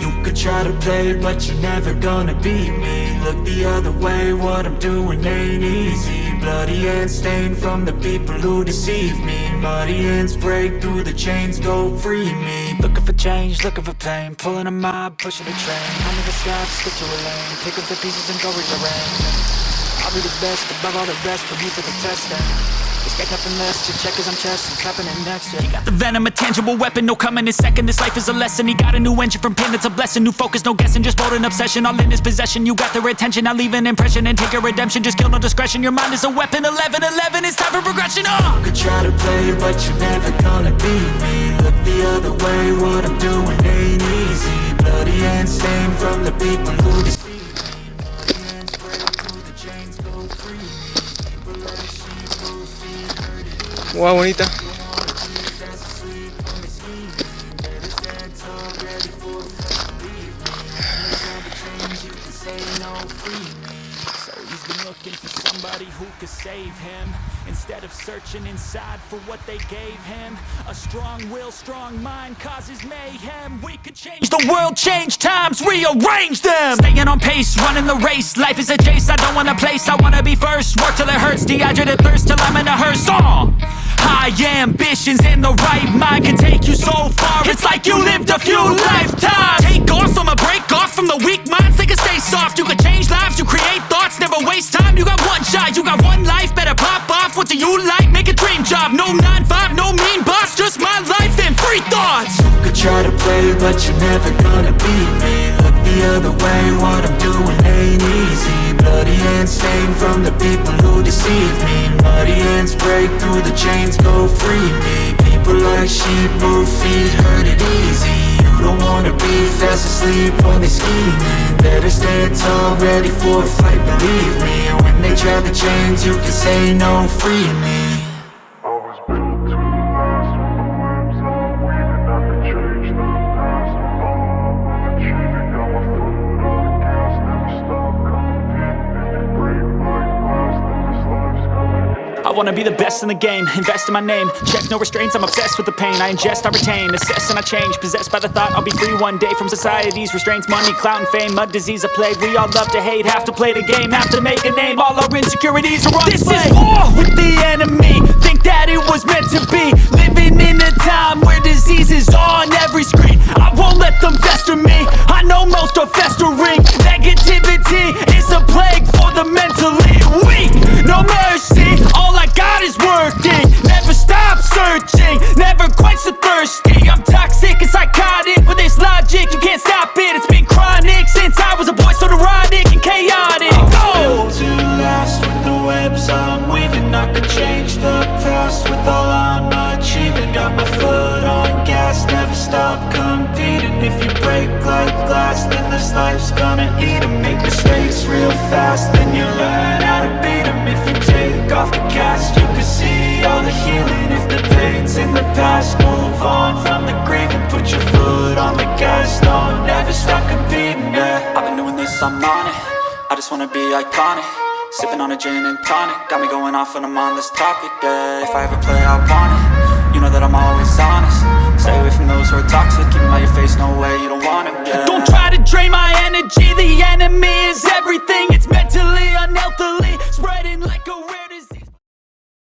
You could try to play, but you're never gonna beat me. Look the other way, what I'm doing ain't easy. Bloody hands stained from the people who deceive me. Muddy hands break through the chains, go free me. Looking for change, looking for pain. Pulling a mob, pushing a train. Under the sky, stick to a lane. Pick up the pieces and go rearrange. I'll be the best above all the rest, put me to the test and expect nothing less, your check is on chest and clapping it next, yeah. He got the venom, a tangible weapon, no coming in second. This life is a lesson, he got a new engine from pain, it's a blessing. New focus, no guessing, just bold and obsession. All in his possession, you got their attention. Now leave an impression and take a redemption. Just kill, no discretion, your mind is a weapon. 11-11, it's time for progression, You could try to play, but you're never gonna beat me. Look the other way, what I'm doing ain't easy. Bloody hands stained from the people who deceive me. Bloody hands break through the chains, go free me. People like sheep, move feet, hurt it. Wow, bonita. Looking for somebody who could save him, instead of searching inside for what they gave him. A strong will, strong mind causes mayhem. We could change the world, change times, rearrange them. Staying on pace, running the race. Life is a chase, I don't want a place, I wanna be first. Work till it hurts, dehydrated thirst till I'm in a hearse. High ambitions and the right mind can take you so far. It's like you lived a few lifetimes. Take off from a break off from the weak minds, they can stay soft. You can change lives, you create thoughts, never waste time. You got one shot, you got one life, better pop off. What do you like? Make a dream job. No 9-5, no mean boss, just my life and free thoughts. You could try to play, but you're never gonna beat me. Look the other way, what I'm doing ain't easy. Bloody hands stained from the people who deceive me. Muddy hands break through the chains, go free me. People like sheep, move feet, hurt it easy. You don't wanna be fast asleep when they scheming. Better stand tall, ready for a fight, believe me. When they try the chains, you can say no, free me. I was built to last with the webs I'm weaving. I could change the past with all I'm achieving. Got my foot on the gas, never stop competing. If you break like glass, then this life's gonna end. I wanna be the best in the game, invest in my name. Check no restraints, I'm obsessed with the pain. I ingest, I retain, assess and I change. Possessed by the thought I'll be free one day from society's restraints. Money, clout and fame, mud, disease, a plague. We all love to hate, have to play the game, have to make a name. All our insecurities are on display. This is war with the enemy, think that it was meant to be. Living in a time where disease is on every screen. I won't let them fester me, I know most are festering. Negativity is a plague for the mentally weak. No mercy, all I got is working. Never stop searching, never quench the thirsty. I'm toxic and psychotic with this logic, you can't stop it. It's been chronic since I was a boy, so neurotic and chaotic. Built to last with the webs I'm weaving. I could change the past with all I'm achieving. Got my foot on gas, never stop competing. If you break like glass, then this life's gonna eat 'em. Make mistakes real fast, then you learn how to beat 'em. If you take off the cast, you can see all the healing. If the pain's in the past, move on from the grave and put your foot on the gas. No, never stop competing, yeah. I've been doing this, I'm on it. I just wanna be iconic. Sipping on a gin and tonic, got me going off when I'm on this topic, yeah. If I ever play, I want it. You know that I'm always honest. Stay away from those who are toxic. Keep them out your face, no way, you don't want it, yeah. Don't try to drain my energy. The enemy is everything. It's mentally, unhealthily, spreading like a rare disease.